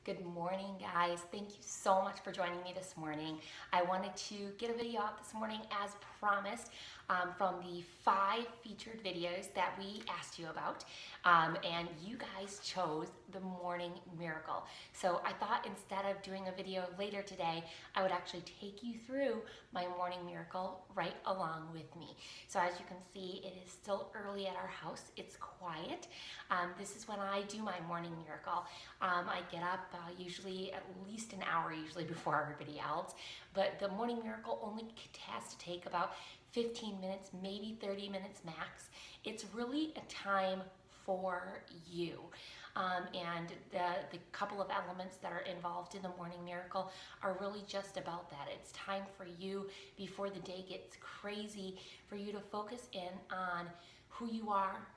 Good morning, guys. Thank you so much for joining me this morning. I wanted to get a video out this morning as promised from the 5 featured videos that we asked you about. And you guys chose the morning miracle. So I thought instead of doing a video later today, I would actually take you through my morning miracle right along with me. So as you can see, it is still early at our house. It's quiet. This is when I do my morning miracle. I get up usually at least an hour usually before everybody else, but the morning miracle only has to take about 15 minutes, maybe 30 minutes max. It's really a time for you. And the couple of elements that are involved in the morning miracle are really just about that. It's time for you before the day gets crazy for you to focus in on who you are,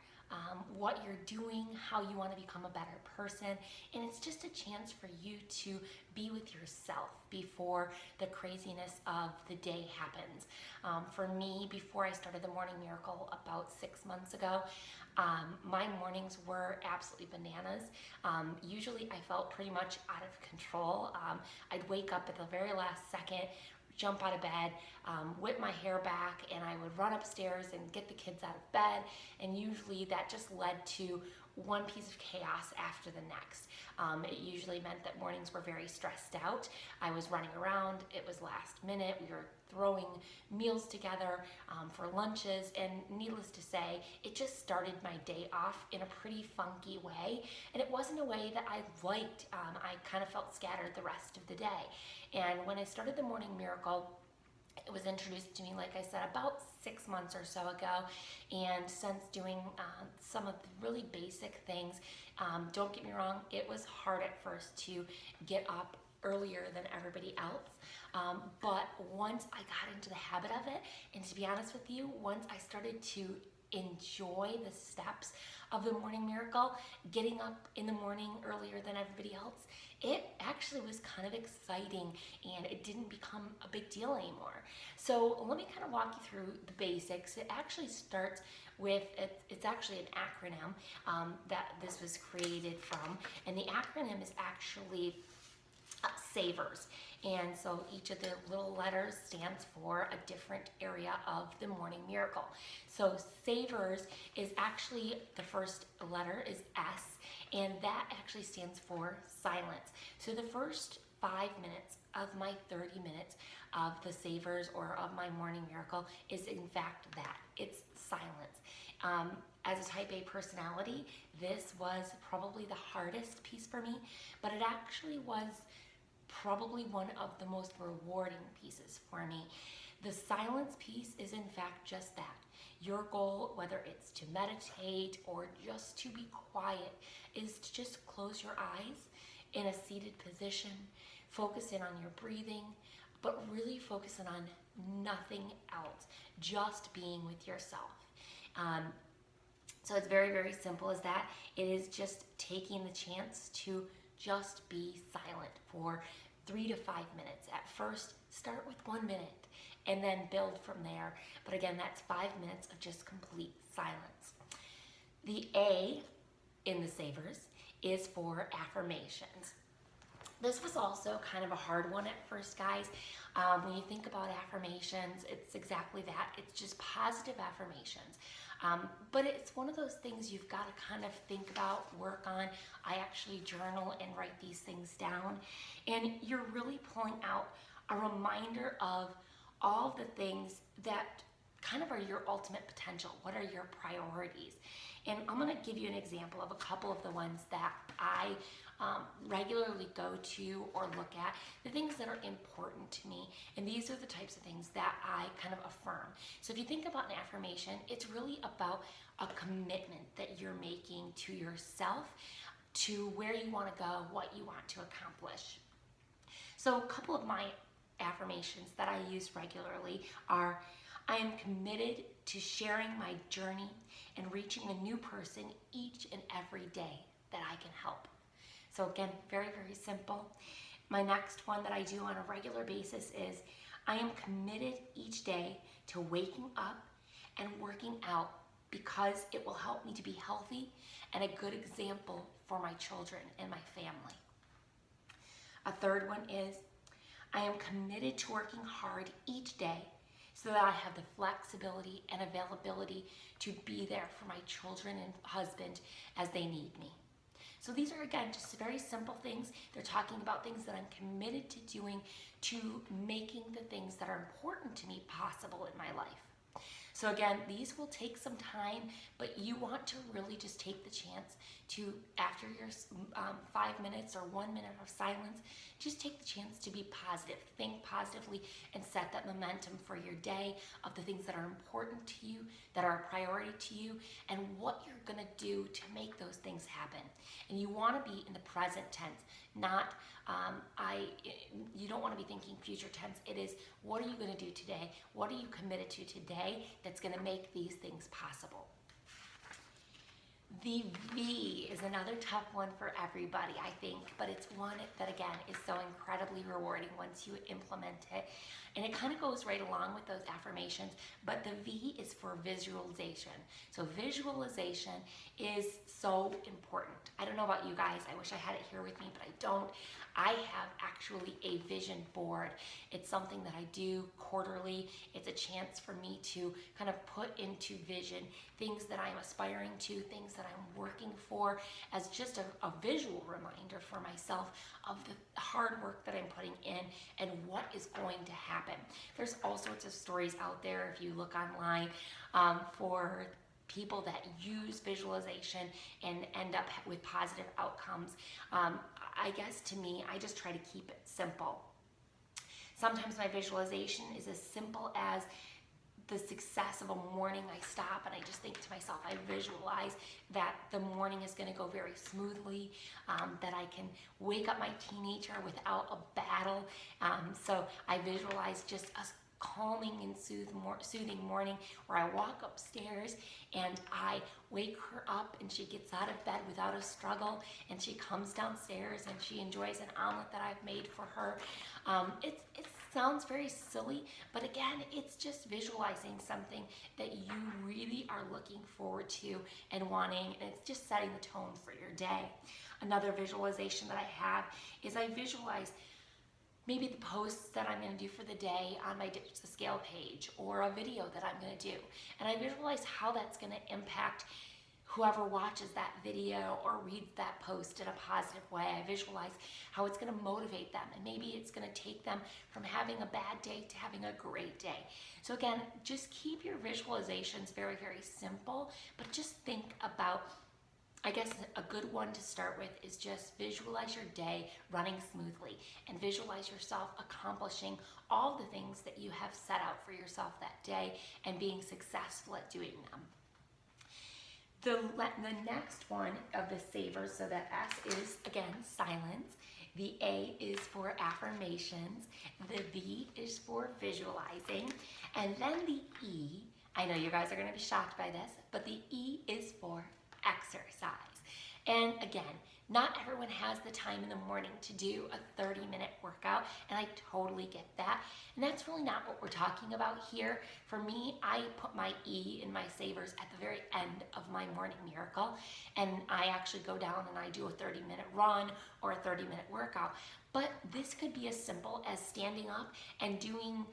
what you're doing, how you want to become a better person, and it's just a chance for you to be with yourself before the craziness of the day happens. For me, before I started the morning miracle about 6 months ago, my mornings were absolutely bananas. Usually I felt pretty much out of control. I'd wake up at the very last second, jump out of bed, whip my hair back, and I would run upstairs and get the kids out of bed, and usually that just led to one piece of chaos after the next. It usually meant that mornings were very stressed out. I was running around, it was last minute, we were throwing meals together for lunches, and needless to say, it just started my day off in a pretty funky way, and it wasn't a way that I liked. I kind of felt scattered the rest of the day. And when I started the morning miracle, it was introduced to me, like I said, about 6 months or so ago, and since doing some of the really basic things, don't get me wrong, it was hard at first to get up earlier than everybody else, but once I got into the habit of it, and to be honest with you, once I started to enjoy the steps of the morning miracle, getting up in the morning earlier than everybody else, it actually was kind of exciting and it didn't become a big deal anymore. So let me kind of walk you through the basics. It actually starts with, it's actually an acronym that this was created from, and the acronym is actually SAVERS. And so each of the little letters stands for a different area of the morning miracle. So SAVERS is actually, the first letter is S, and that actually stands for silence. So the first 5 minutes of my 30 minutes of the SAVERS or of my morning miracle is in fact that. It's silence. As a type A personality, this was probably the hardest piece for me, but it actually was probably one of the most rewarding pieces for me. The silence piece is in fact just that. Your goal, whether it's to meditate or just to be quiet, is to just close your eyes in a seated position, focus in on your breathing, but really focus in on nothing else, just being with yourself. So it's very, very simple as that. It is just taking the chance to just be silent for 3 to 5 minutes. At first, start with 1 minute and then build from there. But again, that's 5 minutes of just complete silence. The A in the SAVERS is for affirmations. This was also kind of a hard one at first, guys. When you think about affirmations, it's exactly that. It's just positive affirmations. But it's one of those things you've got to kind of think about, work on. I actually journal and write these things down. And you're really pulling out a reminder of all the things that kind of are your ultimate potential. What are your priorities? And I'm going to give you an example of a couple of the ones that I regularly go to or look at, the things that are important to me. And these are the types of things that I kind of affirm. So if you think about an affirmation, it's really about a commitment that you're making to yourself, to where you want to go, what you want to accomplish. So a couple of my affirmations that I use regularly are, I am committed to sharing my journey and reaching a new person each and every day that I can help. So again, very, very simple. My next one that I do on a regular basis is, I am committed each day to waking up and working out because it will help me to be healthy and a good example for my children and my family. A third one is, I am committed to working hard each day so that I have the flexibility and availability to be there for my children and husband as they need me. So these are, again, just very simple things. They're talking about things that I'm committed to doing, to making the things that are important to me possible in my life. So again, these will take some time, but you want to really just take the chance to, after your 5 minutes or 1 minute of silence, just take the chance to be positive, think positively, and set that momentum for your day of the things that are important to you, that are a priority to you, and what you're gonna do to make those things happen. And you wanna be in the present tense, not, you don't wanna be thinking future tense. It is, what are you gonna do today? What are you committed to today that's gonna make these things possible? The V is another tough one for everybody, I think, but it's one that, again, is so incredibly rewarding once you implement it. And it kind of goes right along with those affirmations, but the V is for visualization. So visualization is so important. I don't know about you guys. I wish I had it here with me, but I don't. I have actually a vision board. It's something that I do quarterly. It's a chance for me to kind of put into vision things that I'm aspiring to, things that I'm working for, as just a visual reminder for myself of the hard work that I'm putting in and what is going to happen. There's all sorts of stories out there if you look online for people that use visualization and end up with positive outcomes. I guess to me, I just try to keep it simple. Sometimes my visualization is as simple as the success of a morning. I stop and I just think to myself, I visualize that the morning is going to go very smoothly, that I can wake up my teenager without a battle. So I visualize just a calming and soothing morning where I walk upstairs and I wake her up and she gets out of bed without a struggle, and she comes downstairs and she enjoys an omelet that I've made for her. It sounds very silly, but again, it's just visualizing something that you really are looking forward to and wanting, and it's just setting the tone for your day. Another visualization that I have is I visualize maybe the posts that I'm going to do for the day on my Ditch the Scale page, or a video that I'm going to do. And I visualize how that's going to impact whoever watches that video or reads that post in a positive way. I visualize how it's going to motivate them, and maybe it's going to take them from having a bad day to having a great day. So again, just keep your visualizations very, very simple, but just think about, I guess a good one to start with is just visualize your day running smoothly and visualize yourself accomplishing all the things that you have set out for yourself that day and being successful at doing them. The next one of the savers, so that S is, again, silence. The A is for affirmations. The V is for visualizing. And then the E, I know you guys are going to be shocked by this, but the E is for exercise. And again, not everyone has the time in the morning to do a 30-minute workout, and I totally get that. And that's really not what we're talking about here. For me, I put my E in my savers at the very end of my morning miracle, and I actually go down and I do a 30-minute run or a 30-minute workout. But this could be as simple as standing up and doing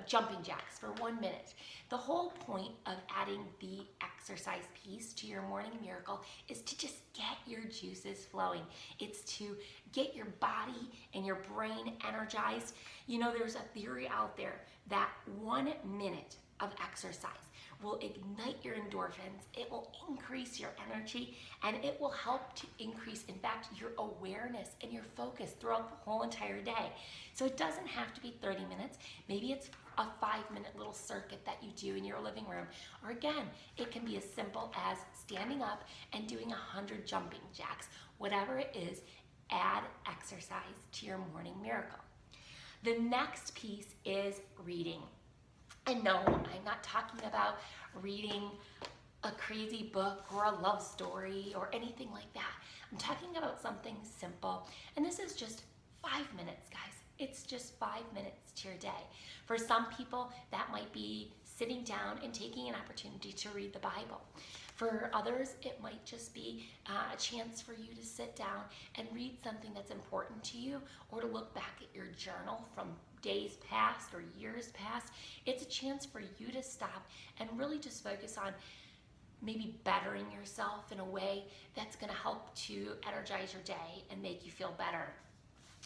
jumping jacks for 1 minute. The whole point of adding the exercise piece to your morning miracle is to just get your juices flowing. It's to get your body and your brain energized. You know, there's a theory out there that 1 minute of exercise will ignite your endorphins, it will increase your energy, and it will help to increase, in fact, your awareness and your focus throughout the whole entire day. So it doesn't have to be 30 minutes. Maybe it's a 5-minute little circuit that you do in your living room. Or again, it can be as simple as standing up and doing 100 jumping jacks. Whatever it is, add exercise to your morning miracle. The next piece is reading. And no, I'm not talking about reading a crazy book or a love story or anything like that. I'm talking about something simple. And this is just 5 minutes, guys. It's just 5 minutes to your day. For some people, that might be sitting down and taking an opportunity to read the Bible. For others, it might just be a chance for you to sit down and read something that's important to you, or to look back at your journal from days past or years past. It's a chance for you to stop and really just focus on maybe bettering yourself in a way that's going to help to energize your day and make you feel better.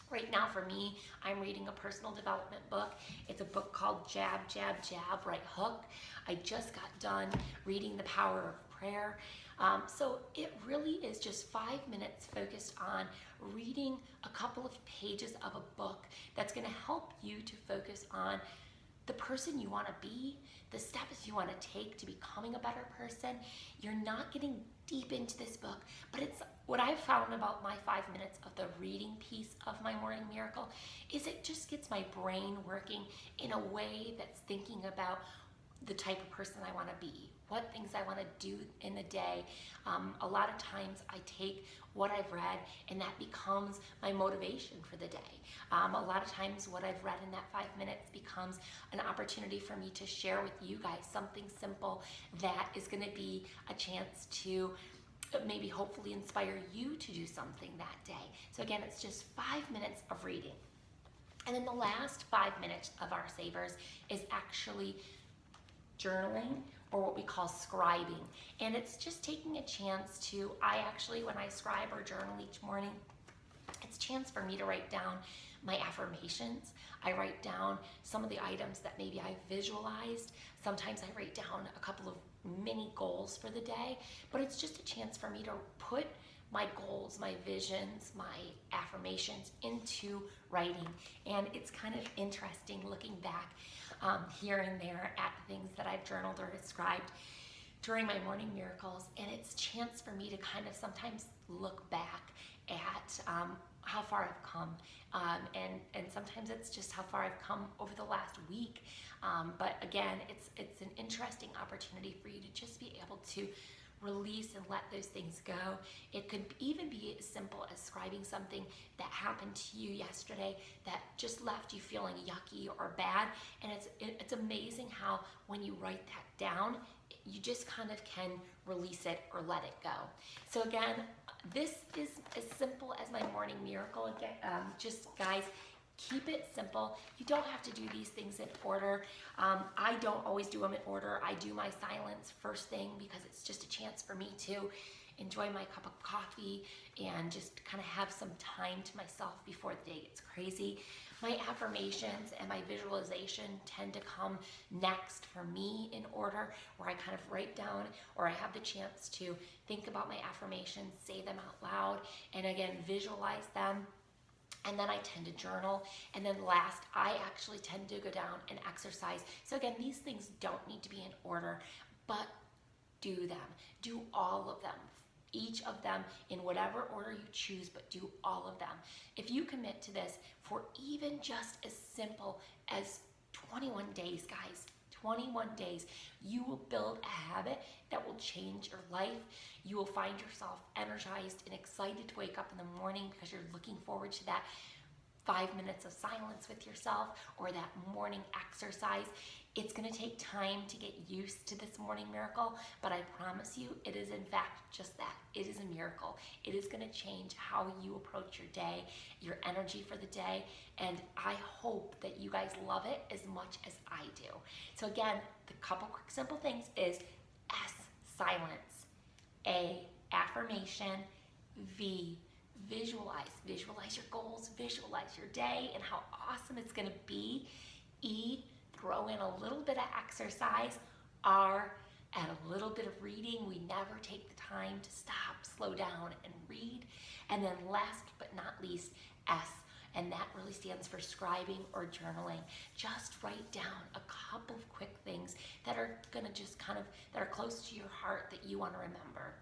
Right now for me, I'm reading a personal development book. It's a book called Jab, Jab, Jab, Right Hook. I just got done reading The Power of Prayer. So it really is just 5 minutes focused on reading a couple of pages of a book that's going to help you to focus on the person you want to be, the steps you want to take to becoming a better person. You're not getting deep into this book, but it's what I've found about my 5 minutes of the reading piece of my morning miracle is it just gets my brain working in a way that's thinking about the type of person I want to be, what things I want to do in the day. A lot of times I take what I've read and that becomes my motivation for the day. A lot of times what I've read in that 5 minutes becomes an opportunity for me to share with you guys something simple that is going to be a chance to maybe hopefully inspire you to do something that day. So again, it's just 5 minutes of reading. And then the last 5 minutes of our savers is actually journaling, or what we call scribing. And it's just taking a chance to, when I scribe or journal each morning, it's a chance for me to write down my affirmations. I write down some of the items that maybe I visualized. Sometimes I write down a couple of mini goals for the day, but it's just a chance for me to put my goals, my visions, my affirmations into writing. And it's kind of interesting looking back here and there at things that I've journaled or described during my morning miracles. And it's a chance for me to kind of sometimes look back at how far I've come. And sometimes it's just how far I've come over the last week. But again, it's an interesting opportunity for you to just be able to release and let those things go. It could even be as simple as scribing something that happened to you yesterday that just left you feeling yucky or bad. And it's amazing how when you write that down, you just kind of can release it or let it go. So again, this is as simple as my morning miracle. Again, just guys, keep it simple. You don't have to do these things in order. I don't always do them in order. I do my silence first thing because it's just a chance for me to enjoy my cup of coffee and just kind of have some time to myself before the day gets crazy. My affirmations and my visualization tend to come next for me in order, where I kind of write down, or I have the chance to think about my affirmations, say them out loud, and again, visualize them. And then I tend to journal. And then last, I actually tend to go down and exercise. So again, these things don't need to be in order, but do them. Do all of them. Each of them in whatever order you choose, but do all of them. If you commit to this for even just as simple as 21 days, guys, 21 days, you will build a habit that will change your life. You will find yourself energized and excited to wake up in the morning because you're looking forward to that 5 minutes of silence with yourself or that morning exercise. It's going to take time to get used to this morning miracle, but I promise you it is in fact just that. It is a miracle. It is going to change how you approach your day, your energy for the day, and I hope that you guys love it as much as I do. So again, the couple quick simple things is S, silence, A, affirmation, V, visualize. Visualize your goals, visualize your day and how awesome it's going to be. E, throw in a little bit of exercise. R, add a little bit of reading. We never take the time to stop, slow down, and read. And then last but not least, S, and that really stands for scribing or journaling. Just write down a couple of quick things that are gonna just that are close to your heart that you wanna remember.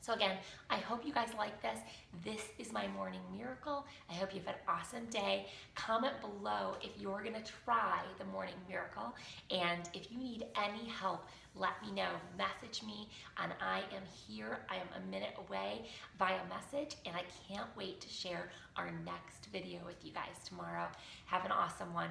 So again, I hope you guys like this. This is my morning miracle. I hope you have an awesome day. Comment below if you're gonna try the morning miracle. And if you need any help, let me know. Message me, and I am here. I am a minute away via message, and I can't wait to share our next video with you guys tomorrow. Have an awesome one.